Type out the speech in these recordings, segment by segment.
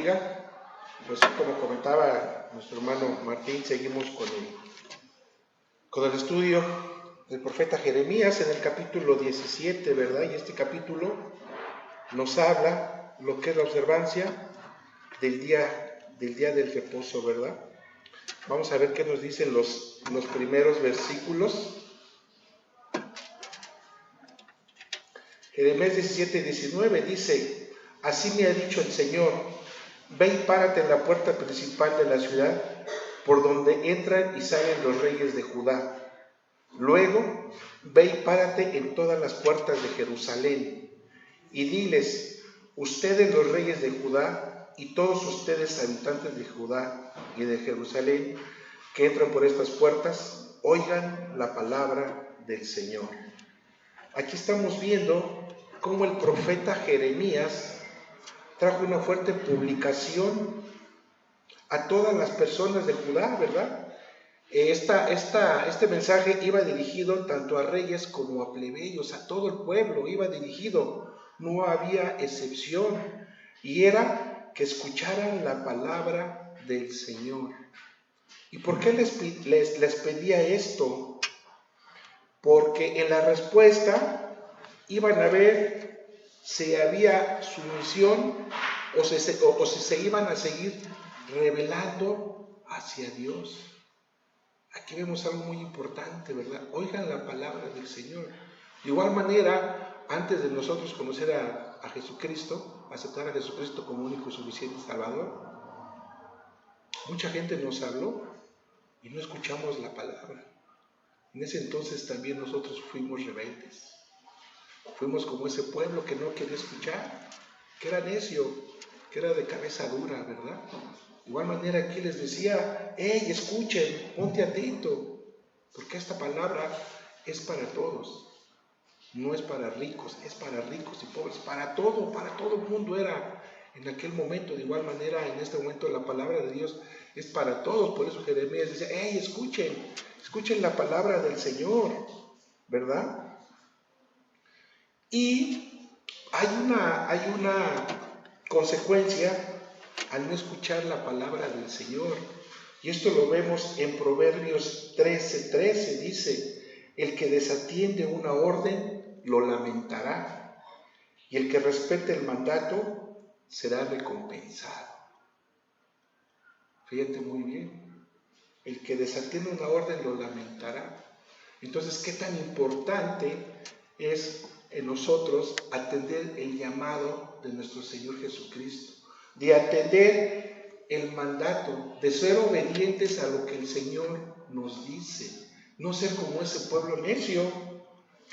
bendiga. Pues como comentaba nuestro hermano Martín, seguimos con el estudio del profeta Jeremías en el capítulo 17, ¿verdad? Y este capítulo nos habla lo que es la observancia del día del reposo, ¿verdad? Vamos a ver qué nos dicen los primeros versículos. Jeremías 17:19 dice: así me ha dicho el Señor, ve y párate en la puerta principal de la ciudad, por donde entran y salen los reyes de Judá. Luego, ve y párate en todas las puertas de Jerusalén, y diles: ustedes los reyes de Judá, y todos ustedes habitantes de Judá y de Jerusalén, que entran por estas puertas, oigan la palabra del Señor. Aquí estamos viendo cómo el profeta Jeremías trajo una fuerte publicación a todas las personas de Judá, ¿verdad? Este mensaje iba dirigido tanto a reyes como a plebeyos, a todo el pueblo iba dirigido, no había excepción, y era que escucharan la palabra del Señor. ¿Y por qué les pedía esto? Porque en la respuesta iban a ver si había sumisión o si se iban a seguir revelando hacia Dios. Aquí vemos algo muy importante, ¿verdad? Oigan la palabra del Señor. De igual manera, antes de nosotros conocer a Jesucristo, aceptar a Jesucristo como único y suficiente Salvador, mucha gente nos habló y no escuchamos la palabra. En ese entonces también nosotros fuimos rebeldes. Fuimos como ese pueblo que no quería escuchar, que era necio, que era de cabeza dura, ¿verdad? De igual manera aquí les decía: hey, escuchen, ponte atento, porque esta palabra es para todos, no es para ricos, es para ricos y pobres, para todo el mundo era en aquel momento. De igual manera en este momento la palabra de Dios es para todos. Por eso Jeremías dice: hey, escuchen la palabra del Señor, ¿verdad? Y hay una consecuencia al no escuchar la palabra del Señor. Y esto lo vemos en Proverbios 13:13. Dice: el que desatiende una orden lo lamentará, y el que respete el mandato será recompensado. Fíjate muy bien, el que desatiende una orden lo lamentará. Entonces, ¿qué tan importante es en nosotros atender el llamado de nuestro Señor Jesucristo? De atender el mandato, de ser obedientes a lo que el Señor nos dice. No ser como ese pueblo necio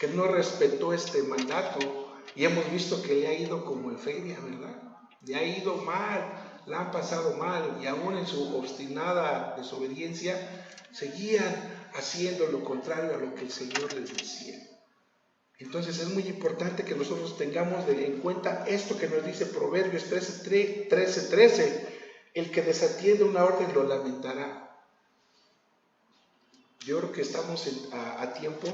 que no respetó este mandato, y hemos visto que le ha ido como en feria, ¿verdad? Le ha ido mal, la han pasado mal, y aún en su obstinada desobediencia seguían haciendo lo contrario a lo que el Señor les decía. Entonces es muy importante que nosotros tengamos en cuenta esto que nos dice Proverbios 13:13. El que desatiende una orden lo lamentará. Yo creo que estamos a tiempo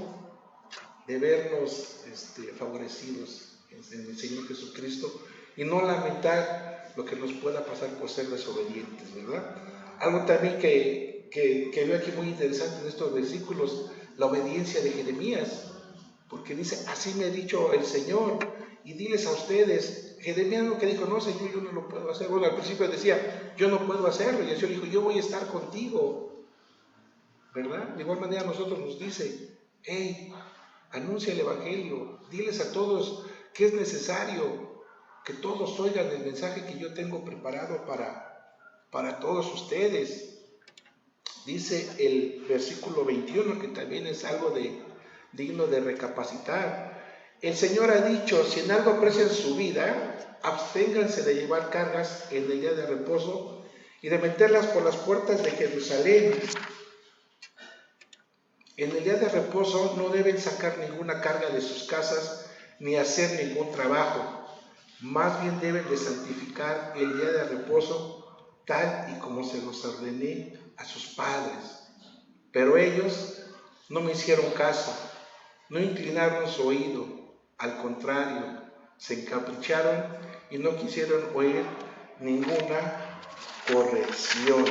de vernos favorecidos en el Señor Jesucristo y no lamentar lo que nos pueda pasar por ser desobedientes, ¿verdad? Algo también que veo aquí muy interesante en estos versículos, la obediencia de Jeremías, porque dice: así me ha dicho el Señor, y diles a ustedes. Jeremías lo que dijo: no, Señor, yo no lo puedo hacer. Bueno, al principio decía: yo no puedo hacerlo, y el Señor dijo: yo voy a estar contigo, ¿verdad? De igual manera a nosotros nos dice: hey, anuncia el Evangelio, diles a todos que es necesario que todos oigan el mensaje que yo tengo preparado para todos ustedes. Dice el versículo 21, que también es algo digno de recapacitar. El Señor ha dicho: si en algo aprecian su vida, absténganse de llevar cargas en el día de reposo y de meterlas por las puertas de Jerusalén. En el día de reposo no deben sacar ninguna carga de sus casas ni hacer ningún trabajo. Más bien deben de santificar el día de reposo tal y como se los ordené a sus padres. Pero ellos no me hicieron caso, no inclinaron su oído, al contrario, se encapricharon y no quisieron oír ninguna corrección.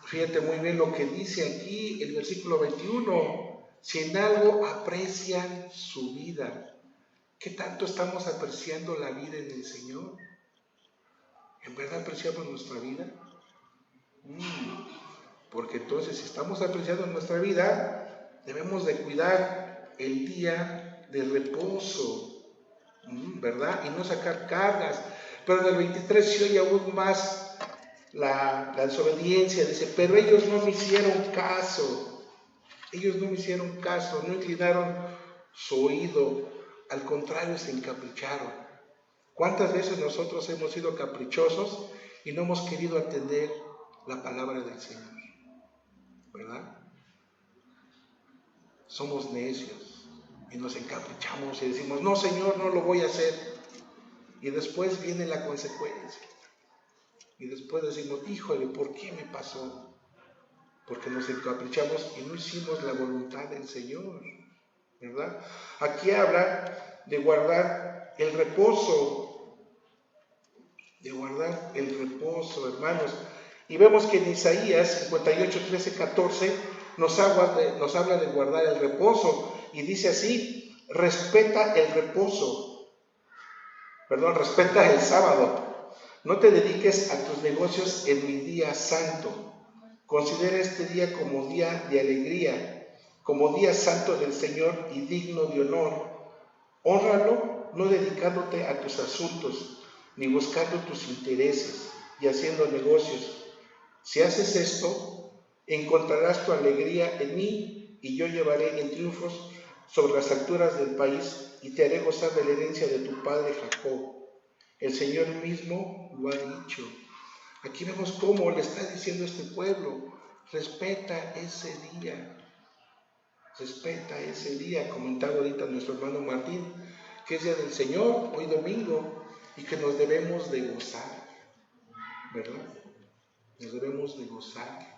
Fíjate muy bien lo que dice aquí el versículo 21. Si en algo aprecian su vida, ¿qué tanto estamos apreciando la vida en el Señor? ¿En verdad apreciamos nuestra vida? Porque entonces, si estamos apreciando nuestra vida, debemos de cuidar el día de reposo, ¿verdad? Y no sacar cargas. Pero en el 23 se oye aún más la desobediencia. Dice, pero ellos no me hicieron caso. Ellos no me hicieron caso, no inclinaron su oído. Al contrario, se encapricharon. ¿Cuántas veces nosotros hemos sido caprichosos y no hemos querido atender la palabra del Señor? ¿Verdad? Somos necios y nos encaprichamos y decimos, no, Señor, no lo voy a hacer. Y después viene la consecuencia. Y después decimos, híjole, ¿por qué me pasó? Porque nos encaprichamos y no hicimos la voluntad del Señor, ¿verdad? Aquí habla de guardar el reposo, hermanos. Y vemos que en Isaías 58, 13, 14 nos habla de guardar el reposo. Y dice así, respeta el sábado. No te dediques a tus negocios en mi día santo. Considera este día como día de alegría, como día santo del Señor y digno de honor. Hónralo, no dedicándote a tus asuntos, ni buscando tus intereses y haciendo negocios. Si haces esto, encontrarás tu alegría en mí, y yo llevaré en triunfos sobre las alturas del país, y te haré gozar de la herencia de tu padre Jacob. El Señor mismo lo ha dicho. Aquí vemos cómo le está diciendo a este pueblo, respeta ese día, comentaba ahorita nuestro hermano Martín, que es día del Señor, hoy domingo, y que nos debemos de gozar, ¿verdad? Nos debemos de gozar.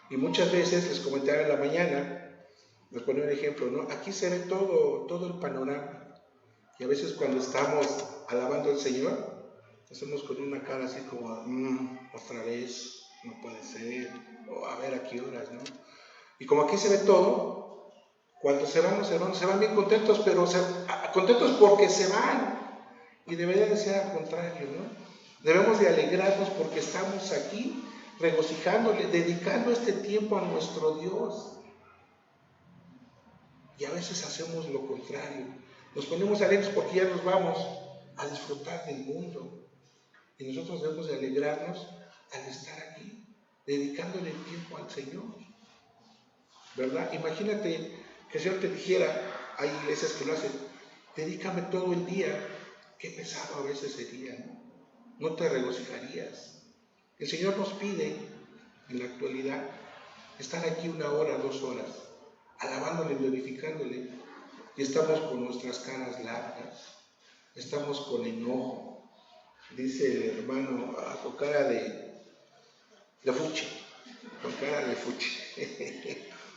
Y muchas veces, les comentaba en la mañana, les ponía un ejemplo, ¿no? Aquí se ve todo el panorama. Y a veces cuando estamos alabando al Señor, hacemos con una cara así como, otra vez, no puede ser, o a ver a qué horas, ¿no? Y como aquí se ve todo, cuando se van los hermanos, se van bien contentos, pero contentos porque se van. Y debería de ser al contrario, ¿no? Debemos de alegrarnos porque estamos aquí, regocijándole, dedicando este tiempo a nuestro Dios. Y a veces hacemos lo contrario. Nos ponemos alegres porque ya nos vamos a disfrutar del mundo. Y nosotros debemos de alegrarnos al estar aquí, dedicándole el tiempo al Señor. ¿Verdad? Imagínate que el Señor te dijera, hay iglesias que lo hacen, dedícame todo el día. Qué pesado a veces sería, ¿no? No te regocijarías. El Señor nos pide, en la actualidad, estar aquí 1 hora, 2 horas, alabándole, glorificándole, y estamos con nuestras caras largas, estamos con enojo, dice el hermano, con cara de fuchi, con cara de fuchi,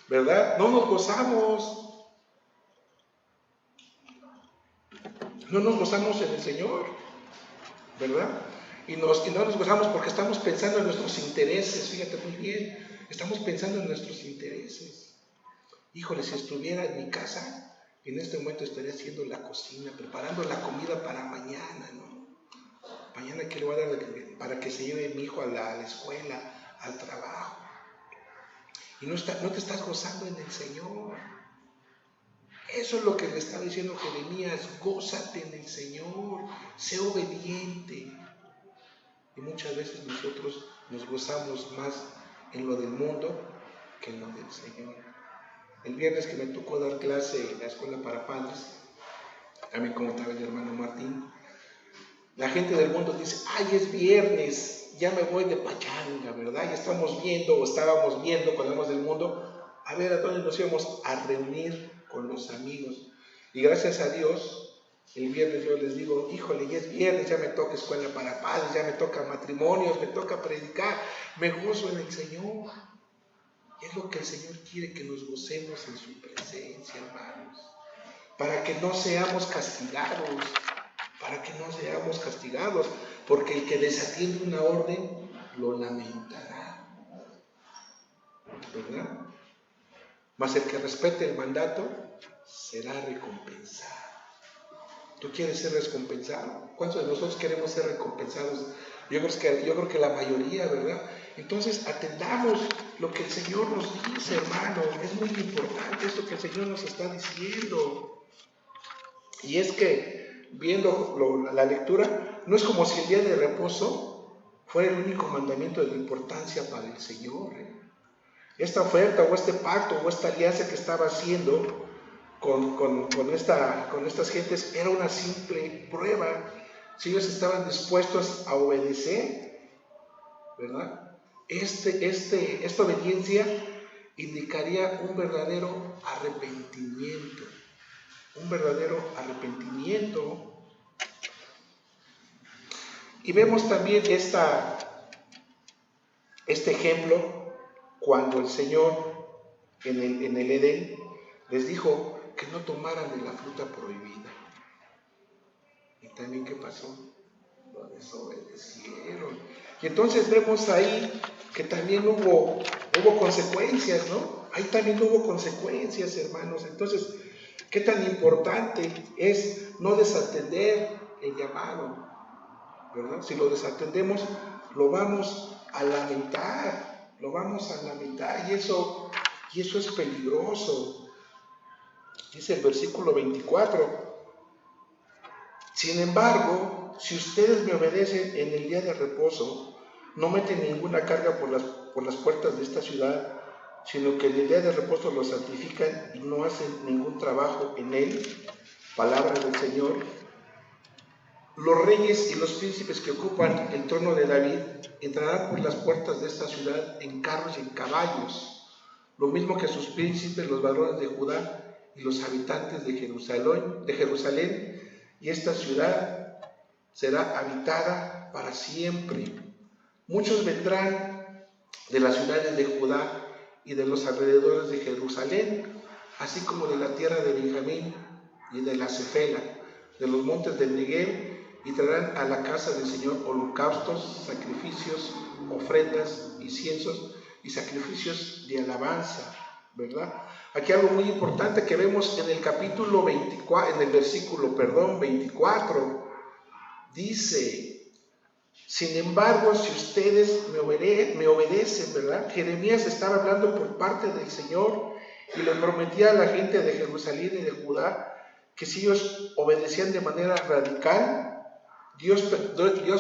¿verdad? No nos gozamos, en el Señor, ¿verdad? Y no nos gozamos porque estamos pensando en nuestros intereses, fíjate muy bien, estamos pensando en nuestros intereses. Híjole, si estuviera en mi casa, en este momento estaría haciendo la cocina, preparando la comida para mañana, ¿no? Mañana, ¿qué le voy a dar para que se lleve mi hijo a la escuela, al trabajo? Y no te estás gozando en el Señor. Eso es lo que le está diciendo Jeremías, gózate en el Señor, sé obediente. Y muchas veces nosotros nos gozamos más en lo del mundo que en lo del Señor. El viernes que me tocó dar clase en la escuela para padres, también comentaba el hermano Martín, la gente del mundo dice, ay, es viernes, ya me voy de pachanga, ¿verdad? Ya estábamos viendo cuando hablamos del mundo, a ver a dónde nos íbamos a reunir con los amigos. Y gracias a Dios, el viernes yo les digo, híjole, ya es viernes, ya me toca escuela para padres, ya me toca matrimonios, me toca predicar, me gozo en el Señor. Y es lo que el Señor quiere, que nos gocemos en su presencia, hermanos, para que no seamos castigados, para que no seamos castigados, porque el que desatiende una orden lo lamentará, ¿verdad? Mas el que respete el mandato será recompensado. ¿Tú quieres ser recompensado? ¿Cuántos de nosotros queremos ser recompensados? Yo creo que la mayoría, ¿verdad? Entonces atendamos lo que el Señor nos dice, hermano. Es muy importante esto que el Señor nos está diciendo. Y es que, viendo la lectura, no es como si el día de reposo fuera el único mandamiento de importancia para el Señor. Esta oferta o este pacto o esta alianza que estaba haciendo con estas gentes era una simple prueba si ellos estaban dispuestos a obedecer, ¿verdad? Esta obediencia indicaría un verdadero arrepentimiento. Y vemos también este ejemplo cuando el Señor en el Edén les dijo que no tomaran de la fruta prohibida. Y también, ¿qué pasó? Lo desobedecieron. Y entonces vemos ahí que también hubo consecuencias, ¿no? Ahí también hubo consecuencias, hermanos. Entonces, ¿qué tan importante es no desatender el llamado? ¿Verdad? Si lo desatendemos, lo vamos a lamentar, y eso es peligroso. Dice el versículo 24, sin embargo, si ustedes me obedecen en el día de reposo, no meten ninguna carga por las puertas de esta ciudad, sino que en el día de reposo lo santifican y no hacen ningún trabajo en él, palabra del Señor. Los reyes y los príncipes que ocupan el trono de David entrarán por las puertas de esta ciudad en carros y en caballos, lo mismo que sus príncipes, los varones de Judá y los habitantes de Jerusalén, y esta ciudad será habitada para siempre. Muchos vendrán de las ciudades de Judá y de los alrededores de Jerusalén, así como de la tierra de Benjamín y de la Cefela, de los montes del Negev, y traerán a la casa del Señor holocaustos, sacrificios, ofrendas, inciensos y sacrificios de alabanza, ¿verdad? Aquí algo muy importante que vemos en el capítulo 24, en el versículo, 24, dice, sin embargo, si ustedes me obedecen, ¿verdad? Jeremías estaba hablando por parte del Señor y le prometía a la gente de Jerusalén y de Judá que si ellos obedecían de manera radical, Dios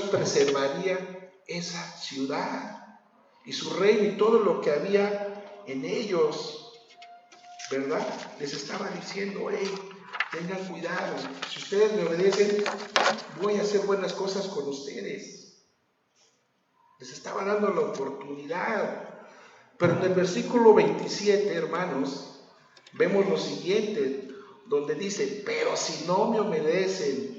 preservaría esa ciudad y su reino y todo lo que había en ellos, ¿verdad? Les estaba diciendo, hey, tengan cuidado, si ustedes me obedecen, voy a hacer buenas cosas con ustedes. Les estaba dando la oportunidad. Pero en el versículo 27, hermanos, vemos lo siguiente, donde dice, pero si no me obedecen,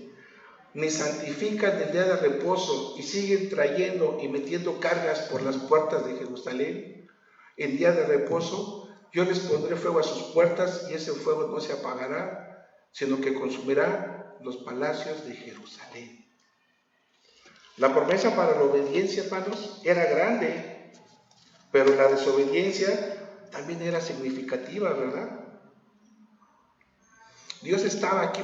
ni santifican el día de reposo y siguen trayendo y metiendo cargas por las puertas de Jerusalén, el día de reposo, yo les pondré fuego a sus puertas y ese fuego no se apagará, sino que consumirá los palacios de Jerusalén. La promesa para la obediencia, hermanos, era grande, pero la desobediencia también era significativa, ¿verdad? Dios estaba aquí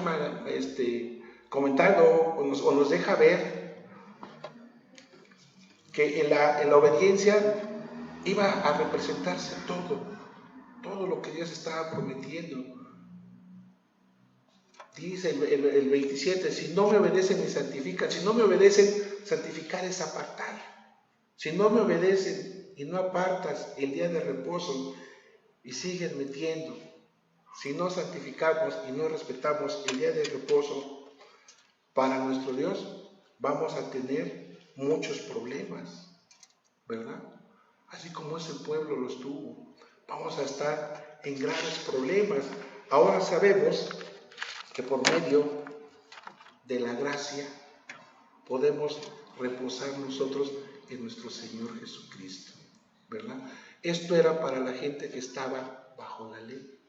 comentando o nos deja ver que en la obediencia iba a representarse todo lo que Dios estaba prometiendo. Dice el 27, si no me obedecen y santifican, si no me obedecen, santificar es apartar. Si no me obedecen y no apartas el día de reposo y siguen metiendo, si no santificamos y no respetamos el día de reposo para nuestro Dios, vamos a tener muchos problemas, ¿verdad? Así como ese pueblo los tuvo, vamos a estar en grandes problemas. Ahora sabemos que por medio de la gracia podemos reposar nosotros en nuestro Señor Jesucristo, ¿verdad? Esto era para la gente que estaba bajo la ley.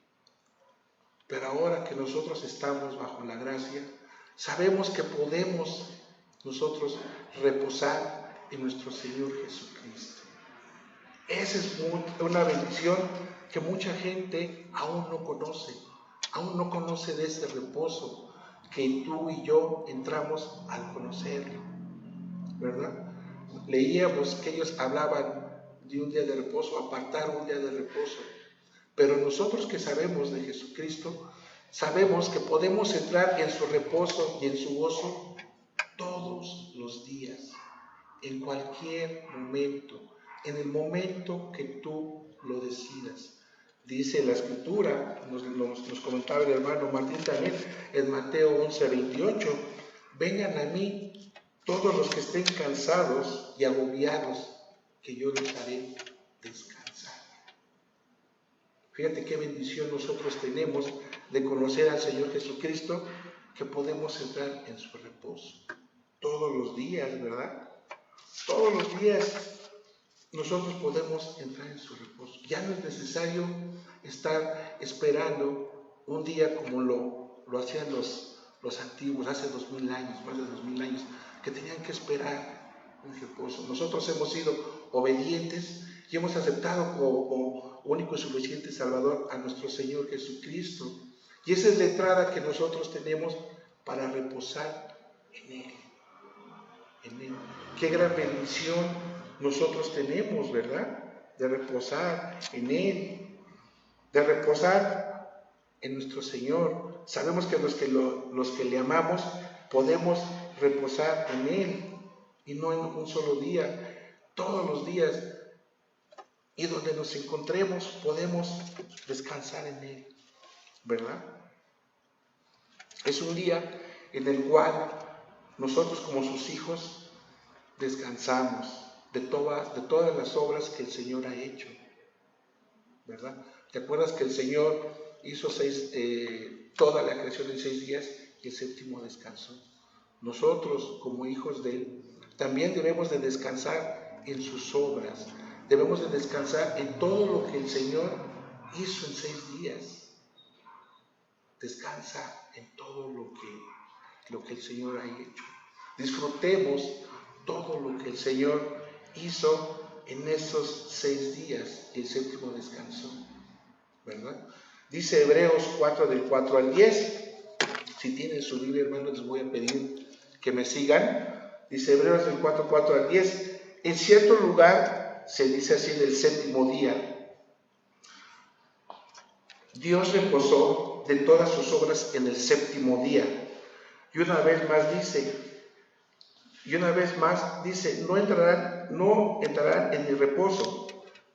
Pero ahora que nosotros estamos bajo la gracia, Sabemos que podemos nosotros reposar en nuestro Señor Jesucristo. Esa es una bendición que mucha gente aún no conoce de ese reposo que tú y yo entramos al conocerlo, ¿verdad? Leíamos que ellos hablaban de un día de reposo, apartar un día de reposo, pero nosotros que sabemos de Jesucristo, sabemos que podemos entrar en su reposo y en su gozo todos los días, en cualquier momento, en el momento que tú lo decidas. Dice la Escritura, nos comentaba el hermano Martín también, en Mateo 11:28, vengan a mí todos los que estén cansados y agobiados, que yo les haré descansar. Fíjate qué bendición nosotros tenemos de conocer al Señor Jesucristo, que podemos entrar en su reposo todos los días, ¿verdad? Todos los días nosotros podemos entrar en su reposo. Ya no es necesario estar esperando un día como lo hacían los antiguos, hace 2000 años, más de 2000 años, que tenían que esperar un reposo. Nosotros hemos sido obedientes y hemos aceptado como único y suficiente Salvador a nuestro Señor Jesucristo. Y esa es la entrada que nosotros tenemos para reposar en Él. En Él. Qué gran bendición nosotros tenemos, ¿verdad? De reposar en Él, de reposar en nuestro Señor. Sabemos que los que le amamos podemos reposar en Él, y no en un solo día, todos los días. Y donde nos encontremos podemos descansar en Él, ¿verdad? Es un día en el cual nosotros como sus hijos descansamos de todas las obras que el Señor ha hecho, ¿verdad? ¿Te acuerdas que el Señor hizo toda la creación en 6 días y el séptimo descansó? Nosotros como hijos de Él también debemos de descansar en sus obras, debemos de descansar en todo lo que el Señor hizo en 6 días. Descansa en todo lo que el Señor ha hecho. Disfrutemos todo lo que el Señor hizo en esos 6 días y el séptimo descansó, ¿verdad? Dice Hebreos 4, del 4 al 10. Si tienen su Biblia, hermanos, les voy a pedir que me sigan. Dice Hebreos del 4 al 10. En cierto lugar se dice así del séptimo día: Dios reposó de todas sus obras en el séptimo día. Y una vez más dice, no entrarán en mi reposo.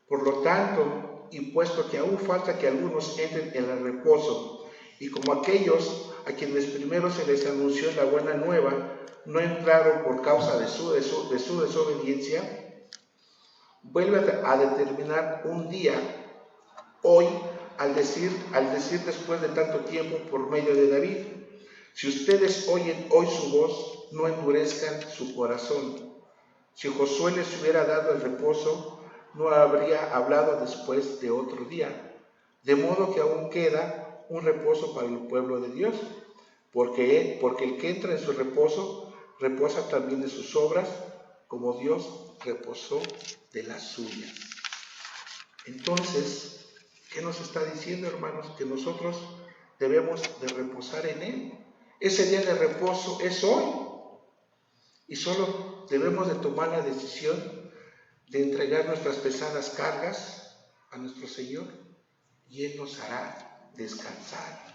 Por lo tanto, y puesto que aún falta que algunos entren en el reposo, y como aquellos a quienes primero se les anunció la buena nueva no entraron por causa de su desobediencia, vuelve a determinar un día, hoy, al decir después de tanto tiempo por medio de David: si ustedes oyen hoy su voz, no endurezcan su corazón. Si Josué les hubiera dado el reposo, no habría hablado después de otro día. De modo que aún queda un reposo para el pueblo de Dios, porque el que entra en su reposo, reposa también de sus obras, como Dios reposó de las suyas. Entonces, ¿qué nos está diciendo, hermanos? Que nosotros debemos de reposar en Él. Ese día de reposo es hoy. Y solo debemos de tomar la decisión de entregar nuestras pesadas cargas a nuestro Señor, y Él nos hará descansar.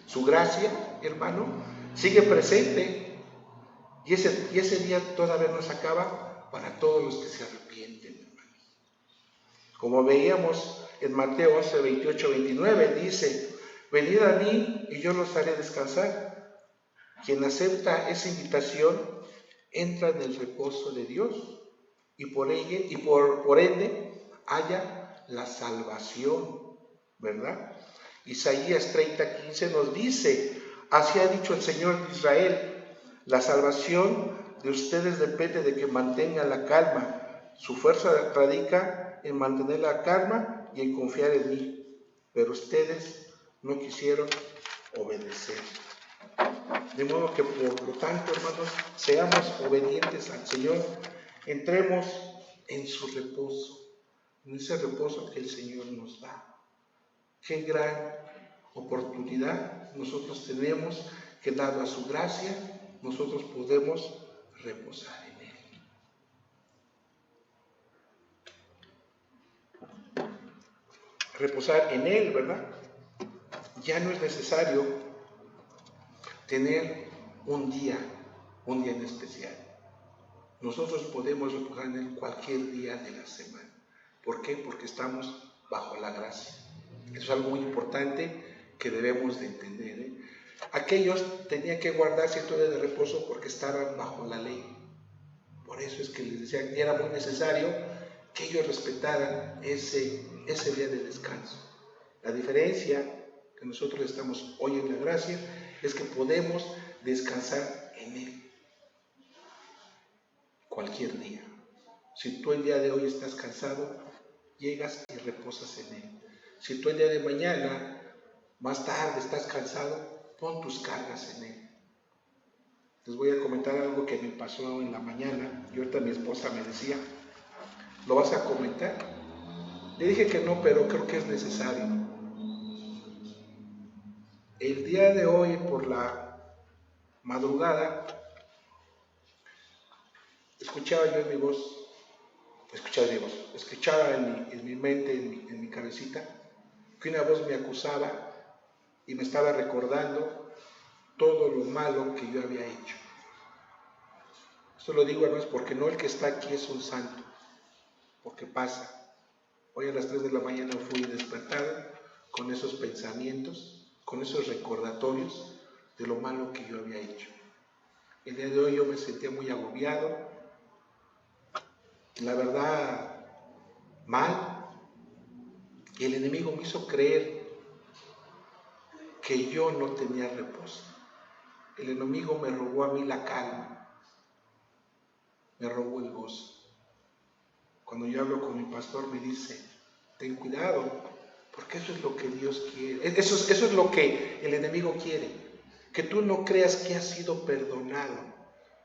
Su gracia, hermano, sigue presente, y ese día todavía no se acaba para todos los que se arrepienten, hermanos. Como veíamos en Mateo 11, 28, 29, dice: venid a mí y yo los haré descansar. Quien acepta esa invitación entra en el reposo de Dios, y por ende haya la salvación, ¿verdad? Isaías 30:15 nos dice: así ha dicho el Señor de Israel, la salvación de ustedes depende de que mantengan la calma. Su fuerza radica en mantener la calma y en confiar en mí, pero ustedes no quisieron obedecer. De modo que por lo tanto, hermanos, seamos obedientes al Señor, entremos en su reposo, en ese reposo que el Señor nos da. Qué gran oportunidad nosotros tenemos, que dado a su gracia, nosotros podemos reposar en Él. Reposar en Él, ¿verdad? Ya no es necesario tener un día en especial. Nosotros podemos reposar en Él cualquier día de la semana. ¿Por qué? Porque estamos bajo la gracia. Eso es algo muy importante que debemos de entender, ¿eh? Aquellos tenían que guardar cierto día de reposo porque estaban bajo la ley. Por eso es que les decía que era muy necesario que ellos respetaran ese día de descanso. La diferencia que nosotros estamos hoy en la gracia es que podemos descansar en Él cualquier día. Si tú el día de hoy estás cansado, llegas y reposas en Él. Si tú el día de mañana, más tarde, estás cansado, pon tus cargas en Él. Les voy a comentar algo que me pasó en la mañana y ahorita mi esposa me decía, ¿lo vas a comentar? Le dije que no, pero creo que es necesario. El día de hoy, por la madrugada, escuchaba en mi mente, en mi cabecita, que una voz me acusaba y me estaba recordando todo lo malo que yo había hecho. Esto lo digo, hermanos, porque no el que está aquí es un santo, porque pasa. Hoy a las 3 de la mañana fui despertado con esos pensamientos, con esos recordatorios de lo malo que yo había hecho. El día de hoy yo me sentía muy agobiado, la verdad, mal, y el enemigo me hizo creer que yo no tenía reposo. El enemigo me robó a mí la calma, me robó el gozo. Cuando yo hablo con mi pastor me dice, ten cuidado, porque eso es lo que Dios quiere, eso es lo que el enemigo quiere, que tú no creas que has sido perdonado,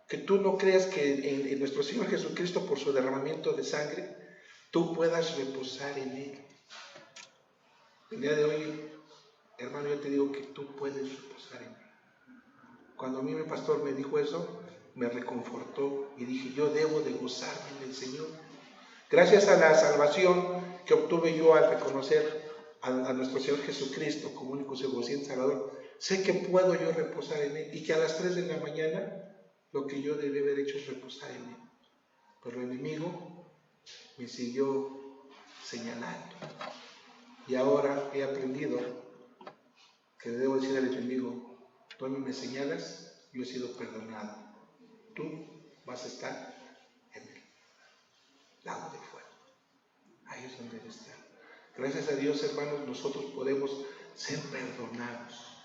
que tú no creas que en nuestro Señor Jesucristo, por su derramamiento de sangre, tú puedas reposar en Él. El día de hoy, hermano, yo te digo que tú puedes reposar en Él. Cuando a mí mi pastor me dijo eso, me reconfortó y dije, yo debo de gozarme en el Señor. Gracias a la salvación que obtuve yo al reconocer a nuestro Señor Jesucristo como único y Salvador, sé que puedo yo reposar en Él y que a las 3 de la mañana lo que yo debí haber hecho es reposar en Él. Pero el enemigo me siguió señalando. Y ahora he aprendido que debo decir al enemigo, tú a mí me señalas, yo he sido perdonado. Tú vas a estar en el lago de fuego. Ahí es donde debe estar. Gracias a Dios, hermanos, nosotros podemos ser perdonados.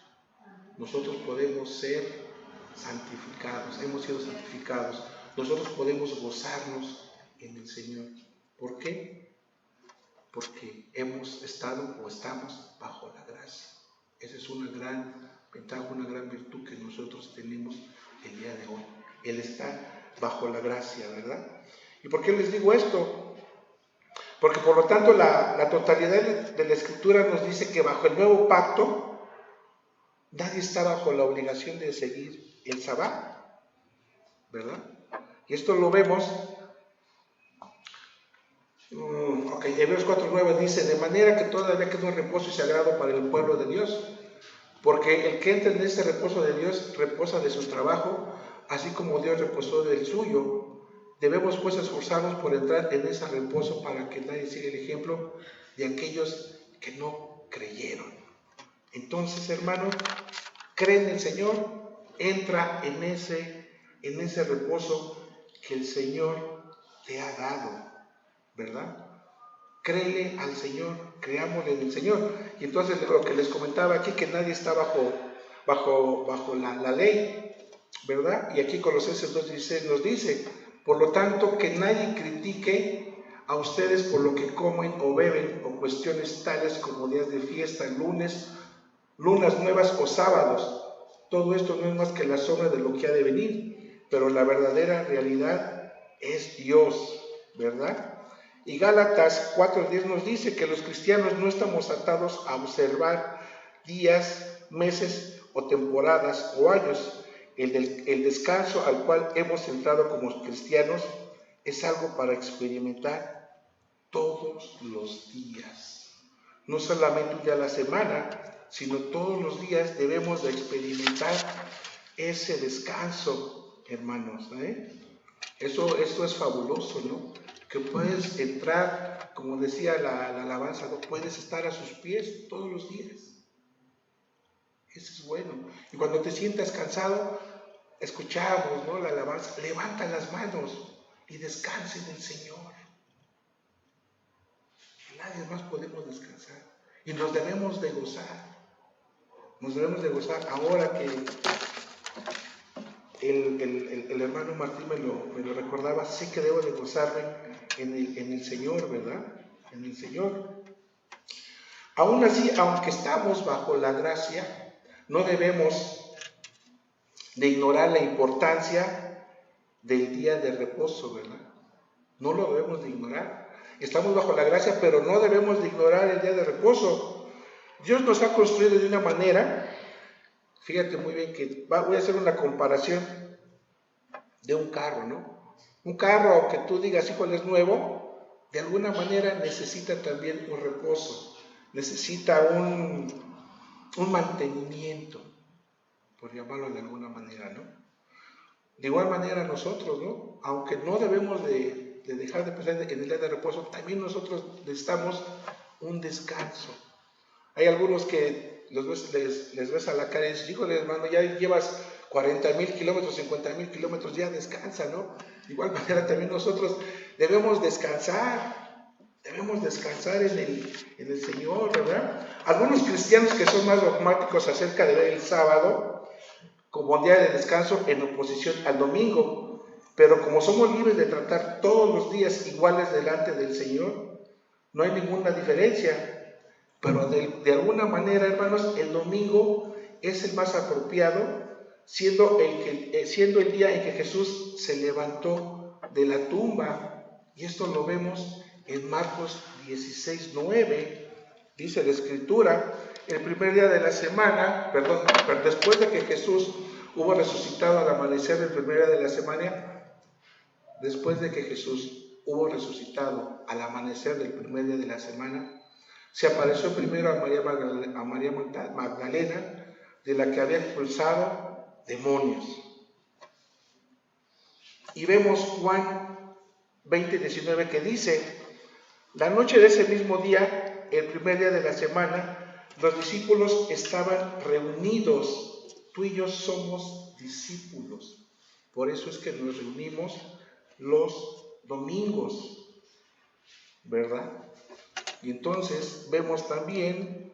Nosotros podemos ser santificados. Hemos sido santificados. Nosotros podemos gozarnos en el Señor. ¿Por qué? Porque hemos estado o estamos bajo la gracia. Esa es una gran ventaja, una gran virtud que nosotros tenemos el día de hoy. Él está bajo la gracia, ¿verdad? ¿Y por qué les digo esto? Porque por lo tanto la totalidad de la Escritura nos dice que bajo el nuevo pacto nadie está bajo la obligación de seguir el Sabbat, ¿verdad? Y esto lo vemos. Hebreos 4:9 dice, de manera que todavía queda un reposo y sagrado para el pueblo de Dios, porque el que entra en este reposo de Dios reposa de su trabajo, así como Dios reposó del suyo. Debemos pues esforzarnos por entrar en ese reposo para que nadie siga el ejemplo de aquellos que no creyeron. Entonces, hermanos, cree en el Señor, entra en ese reposo que el Señor te ha dado, ¿verdad? Créele al Señor, creámosle en el Señor. Y entonces lo que les comentaba aquí, que nadie está bajo la ley, ¿verdad? Y aquí Colosenses 2:16 nos dice, por lo tanto, que nadie critique a ustedes por lo que comen o beben o cuestiones tales como días de fiesta, lunas nuevas o sábados, Todo esto no es más que la sombra de lo que ha de venir, pero la verdadera realidad es Dios, ¿verdad? Y Gálatas 4:10 nos dice que los cristianos no estamos atados a observar días, meses o temporadas o años. El descanso al cual hemos entrado como cristianos es algo para experimentar todos los días. No solamente un día a la semana, sino todos los días debemos de experimentar ese descanso, hermanos. Eso es fabuloso, ¿no? Que puedes entrar, como decía la alabanza, ¿no? Puedes estar a sus pies todos los días. Eso es bueno. Y cuando te sientas cansado, escuchamos, ¿no? La alabanza, levanta las manos y descansa en el Señor. Nadie más podemos descansar. Y nos debemos de gozar. Nos debemos de gozar. Ahora que el hermano Martín me lo recordaba, sé que debo de gozarme en el Señor, ¿verdad? En el Señor. Aún así, aunque estamos bajo la gracia, no debemos de ignorar la importancia del día de reposo, ¿verdad? No lo debemos de ignorar. Estamos bajo la gracia, pero no debemos de ignorar el día de reposo. Dios nos ha construido de una manera, fíjate muy bien que voy a hacer una comparación de un carro, ¿no? Un carro que tú digas, híjole, es nuevo, de alguna manera necesita también un reposo, necesita un mantenimiento, por llamarlo de alguna manera, ¿no? De igual manera nosotros, ¿no? Aunque no debemos de dejar de pensar en el día de reposo, también nosotros necesitamos un descanso. Hay algunos que les ves a la cara y dices, híjole hermano, ya llevas 40,000 kilómetros, 50,000 kilómetros, ya descansa, ¿no? De igual manera también nosotros debemos descansar en el Señor, ¿verdad? Algunos cristianos que son más dogmáticos acerca de ver el sábado como día de descanso en oposición al domingo, pero como somos libres de tratar todos los días iguales delante del Señor, no hay ninguna diferencia. Pero de alguna manera, hermanos, el domingo es el más apropiado, siendo el día en que Jesús se levantó de la tumba. Y esto lo vemos en Marcos 16:9. Dice la Escritura, el primer día de la semana, después de que Jesús hubo resucitado al amanecer del primer día de la semana, después de que Jesús hubo resucitado al amanecer del primer día de la semana, se apareció primero a María Magdalena, de la que había expulsado demonios. Y vemos Juan 20:19 que dice, la noche de ese mismo día, el primer día de la semana, los discípulos estaban reunidos. Tú y yo somos discípulos. Por eso es que nos reunimos los domingos, ¿verdad? Y entonces vemos también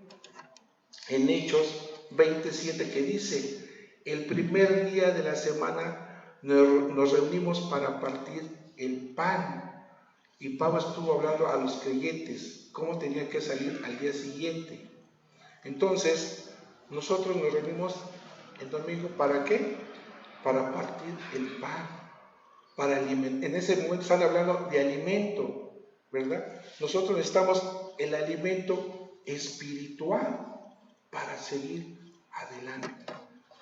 en Hechos 27 que dice, el primer día de la semana nos reunimos para partir el pan. Y Pablo estuvo hablando a los creyentes cómo tenían que salir al día siguiente. Entonces, nosotros nos reunimos el domingo, ¿para qué? Para partir el pan, para alimentar. En ese momento están hablando de alimento, ¿verdad? Nosotros necesitamos el alimento espiritual para seguir adelante.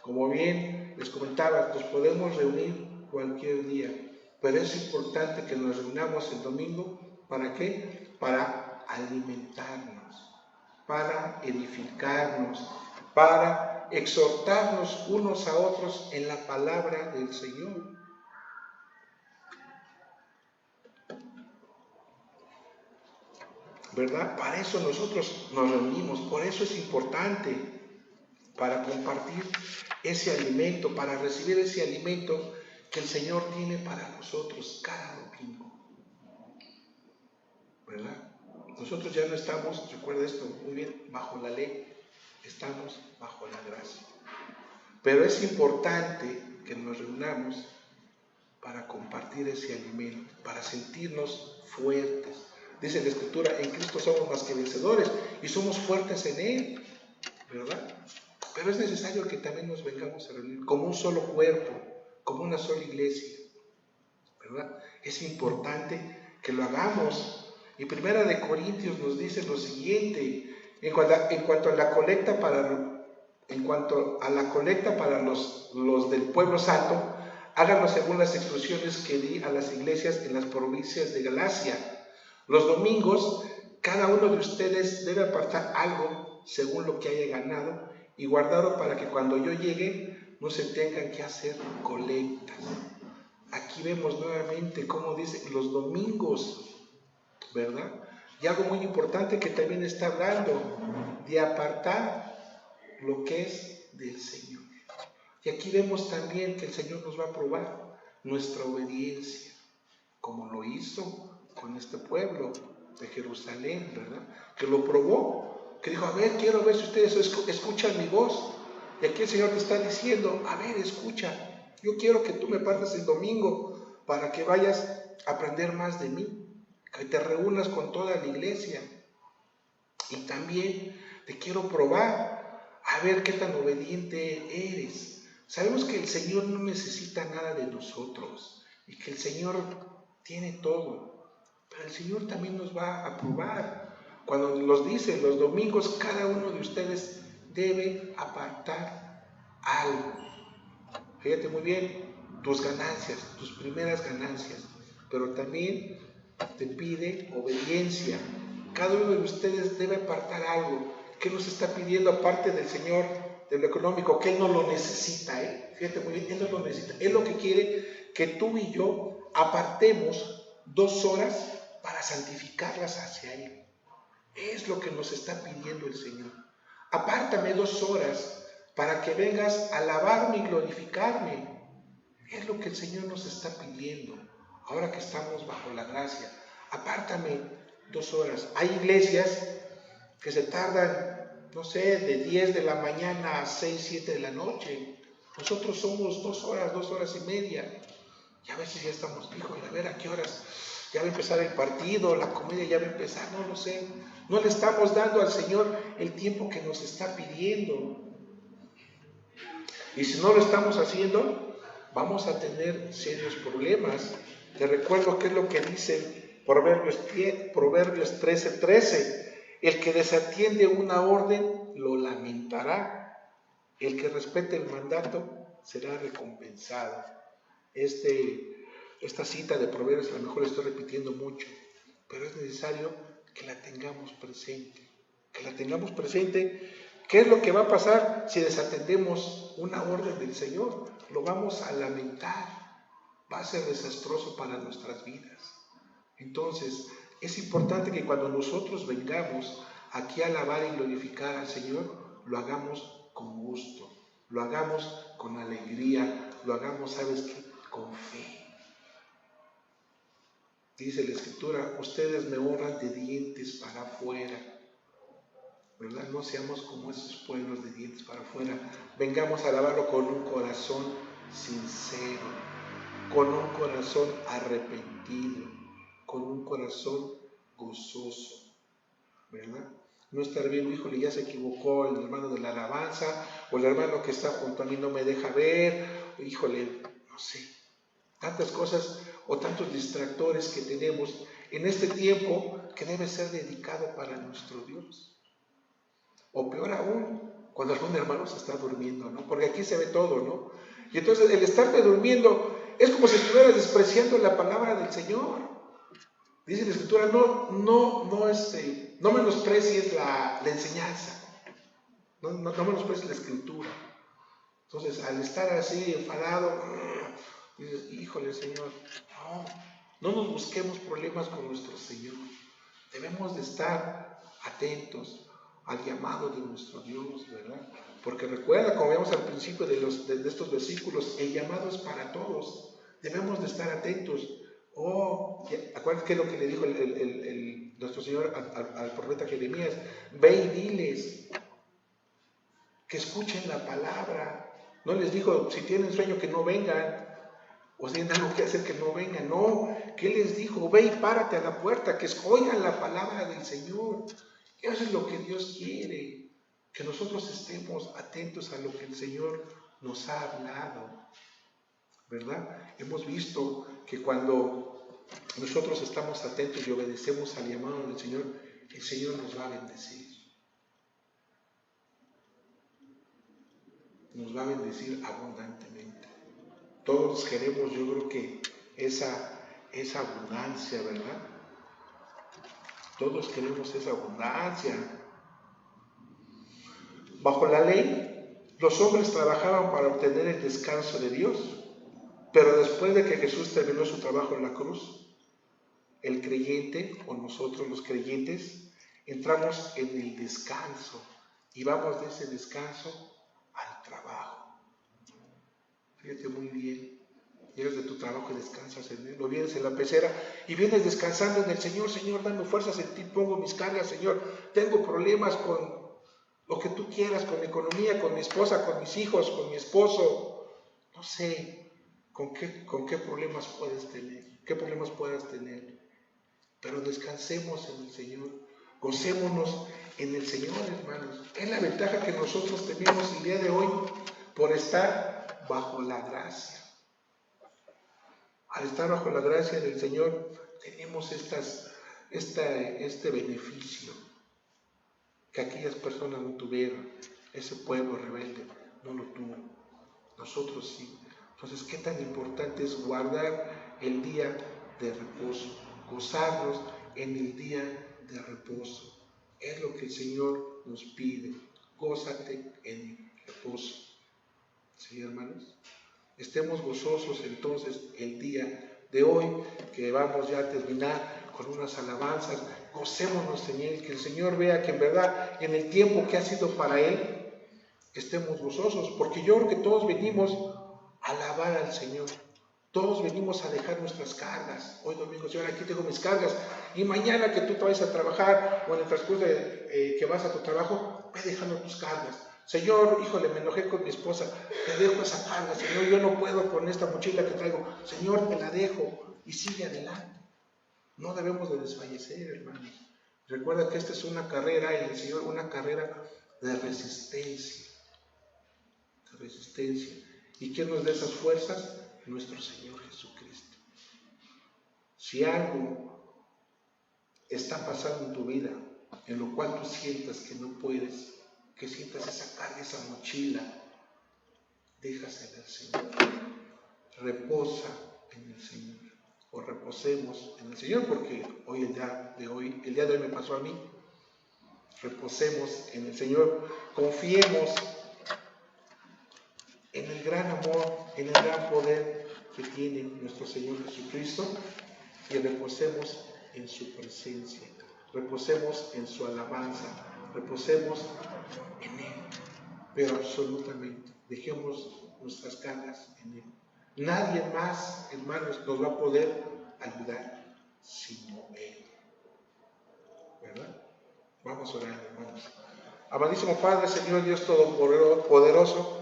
Como bien les comentaba, nos podemos reunir cualquier día, pero es importante que nos reunamos el domingo, ¿para qué? Para alimentarnos, para edificarnos, para exhortarnos unos a otros en la palabra del Señor. ¿Verdad? Para eso nosotros nos reunimos, por eso es importante, para compartir ese alimento, para recibir ese alimento que el Señor tiene para nosotros cada domingo. ¿Verdad? Nosotros ya no estamos, recuerda esto muy bien, bajo la ley, estamos bajo la gracia. Pero es importante que nos reunamos para compartir ese alimento, para sentirnos fuertes. Dice la Escritura, en Cristo somos más que vencedores y somos fuertes en Él, ¿verdad? Pero es necesario que también nos vengamos a reunir como un solo cuerpo, como una sola iglesia, ¿verdad? Es importante que lo hagamos. Y Primera de Corintios nos dice lo siguiente, en cuanto a la colecta para los del pueblo santo, háganlo según las instrucciones que di a las iglesias en las provincias de Galacia. Los domingos, cada uno de ustedes debe apartar algo según lo que haya ganado y guardarlo para que cuando yo llegue no se tengan que hacer colectas. Aquí vemos nuevamente cómo dice los domingos, ¿verdad? Y algo muy importante que también está hablando de apartar lo que es del Señor. Y aquí vemos también que el Señor nos va a probar nuestra obediencia, como lo hizo con este pueblo de Jerusalén, ¿verdad? Que lo probó, que dijo, a ver, quiero ver si ustedes escuchan mi voz. Y aquí el Señor te está diciendo, a ver, escucha, yo quiero que tú me partas el domingo para que vayas a aprender más de mí, que te reúnas con toda la iglesia. Y también te quiero probar, a ver qué tan obediente eres. Sabemos que el Señor no necesita nada de nosotros y que el Señor tiene todo, pero el Señor también nos va a probar. Cuando nos dice los domingos, cada uno de ustedes debe apartar algo. Fíjate muy bien, tus ganancias, tus primeras ganancias, pero también te pide obediencia. Cada uno de ustedes debe apartar algo. ¿Qué nos está pidiendo aparte del Señor, de lo económico? Que Él no lo necesita, Fíjate muy bien, Él no lo necesita. Él lo que quiere que tú y yo apartemos 2 horas para santificarlas hacia Él. Es lo que nos está pidiendo el Señor. Apártame 2 horas para que vengas a alabarme y glorificarme. Es lo que el Señor nos está pidiendo, ahora que estamos bajo la gracia. Apártame 2 horas. Hay iglesias que se tardan, no sé, de 10 de la mañana a 6, 7 de la noche. Nosotros somos 2 horas, 2 horas y media. Y a veces ya estamos, híjole, a ver a qué horas. Ya va a empezar el partido, la comida ya va a empezar, no lo sé. No le estamos dando al Señor el tiempo que nos está pidiendo. Y si no lo estamos haciendo, vamos a tener serios problemas. Te recuerdo qué es lo que dice Proverbios 13:13. El que desatiende una orden lo lamentará. El que respete el mandato será recompensado. Esta cita de Proverbios a lo mejor la estoy repitiendo mucho, pero es necesario que la tengamos presente. Que la tengamos presente. ¿Qué es lo que va a pasar si desatendemos una orden del Señor? Lo vamos a lamentar. Va a ser desastroso para nuestras vidas. Entonces, es importante que cuando nosotros vengamos aquí a alabar y glorificar al Señor, lo hagamos con gusto, lo hagamos con alegría, lo hagamos, ¿sabes qué? Con fe. Dice la Escritura, ustedes me honran de dientes para afuera, ¿verdad? No seamos como esos pueblos de dientes para afuera. Vengamos a alabarlo con un corazón sincero, con un corazón arrepentido, con un corazón gozoso, ¿verdad? No estar viendo, híjole, ya se equivocó el hermano de la alabanza, o el hermano que está junto a mí no me deja ver, híjole, no sé, tantas cosas o tantos distractores que tenemos en este tiempo que debe ser dedicado para nuestro Dios. O peor aún, cuando algún hermano se está durmiendo, ¿no? Porque aquí se ve todo, ¿no? Y entonces el estarte durmiendo es como si estuvieras despreciando la palabra del Señor. Dice la Escritura, no menosprecies la enseñanza, no menosprecies la Escritura. Entonces, al estar así enfadado, dices, híjole, Señor, no nos busquemos problemas con nuestro Señor. Debemos de estar atentos al llamado de nuestro Dios, ¿verdad? Porque recuerda, como vemos al principio de estos versículos, el llamado es para todos. Debemos de estar atentos. Acuérdense que es lo que le dijo nuestro Señor al profeta Jeremías: ve y diles que escuchen la palabra. No les dijo, si tienen sueño que no vengan, o si tienen algo que hacer que no vengan. No, ¿qué les dijo? Ve y párate a la puerta, que oigan la palabra del Señor. Eso es lo que Dios quiere. que nosotros estemos atentos a lo que el Señor nos ha hablado, ¿verdad? Hemos visto que cuando nosotros estamos atentos y obedecemos al llamado del Señor, el Señor nos va a bendecir. Nos va a bendecir abundantemente. Todos queremos, yo creo que esa abundancia, ¿verdad? Todos queremos esa abundancia. Bajo la ley, los hombres trabajaban para obtener el descanso de Dios, pero después de que Jesús terminó su trabajo en la cruz, el creyente, o nosotros los creyentes, entramos en el descanso y vamos de ese descanso al trabajo. Fíjate muy bien, llegas de tu trabajo y descansas en él, o vienes en la pecera y vienes descansando en el Señor. Señor, dame fuerzas en ti, pongo mis cargas. Señor, tengo problemas con lo que tú quieras, con mi economía, con mi esposa, con mis hijos, con mi esposo. No sé con qué problemas puedes tener, qué problemas puedas tener, pero descansemos en el Señor, gocémonos en el Señor, hermanos. Es la ventaja que nosotros tenemos el día de hoy por estar bajo la gracia. Al estar bajo la gracia del Señor, tenemos este beneficio que aquellas personas no tuvieron. Ese pueblo rebelde no lo tuvo. Nosotros sí. Entonces, ¿qué tan importante es guardar el día de reposo? Gozarnos en el día de reposo. Es lo que el Señor nos pide. Gózate en el reposo. ¿Sí, hermanos? Estemos gozosos entonces el día de hoy, que vamos ya a terminar con unas alabanzas. Gocémonos en Él, que el Señor vea que en verdad en el tiempo que ha sido para Él, estemos gozosos, porque yo creo que todos venimos a alabar al Señor. Todos venimos a dejar nuestras cargas. Hoy domingo, Señor, aquí tengo mis cargas. Y mañana que tú te vayas a trabajar, o en el transcurso que vas a tu trabajo, ve dejando tus cargas. Señor, híjole, me enojé con mi esposa, te dejo esa carga. Señor, yo no puedo con esta mochila que traigo. Señor, te la dejo y sigue adelante. No debemos de desfallecer, hermanos. Recuerda que esta es una carrera, y el Señor, una carrera de resistencia. De resistencia. ¿Y quién nos da esas fuerzas? Nuestro Señor Jesucristo. Si algo está pasando en tu vida, en lo cual tú sientas que no puedes, que sientas esa carga, esa mochila, déjasela al Señor. Reposa en el Señor, o reposemos en el Señor, porque el día de hoy me pasó a mí. Reposemos en el Señor, confiemos en el gran amor, en el gran poder que tiene nuestro Señor Jesucristo, y reposemos en su presencia, reposemos en su alabanza, reposemos en Él, pero absolutamente, dejemos nuestras cargas en Él. Nadie más, hermanos, nos va a poder ayudar sino Él, ¿verdad? Vamos a orar, hermanos. Amadísimo Padre, Señor Dios Todopoderoso,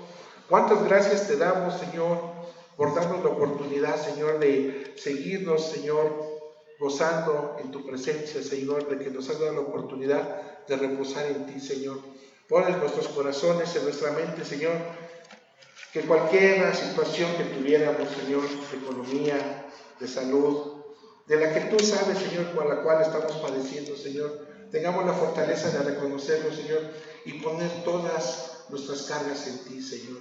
cuántas gracias te damos, Señor, por darnos la oportunidad, Señor, de seguirnos, Señor, gozando en tu presencia, Señor, de que nos has dado la oportunidad de reposar en ti, Señor. Pon en nuestros corazones, en nuestra mente, Señor, que cualquier situación que tuviéramos, Señor, de economía, de salud, de la que tú sabes, Señor, con la cual estamos padeciendo, Señor, tengamos la fortaleza de reconocerlo, Señor, y poner todas nuestras cargas en ti, Señor.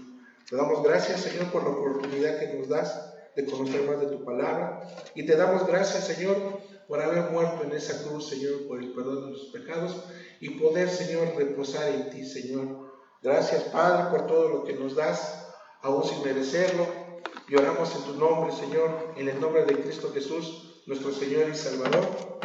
Te damos gracias, Señor, por la oportunidad que nos das de conocer más de tu palabra, y te damos gracias, Señor, por haber muerto en esa cruz, Señor, por el perdón de nuestros pecados, y poder, Señor, reposar en ti, Señor. Gracias, Padre, por todo lo que nos das, aún sin merecerlo, y oramos en tu nombre, Señor, en el nombre de Cristo Jesús, nuestro Señor y Salvador.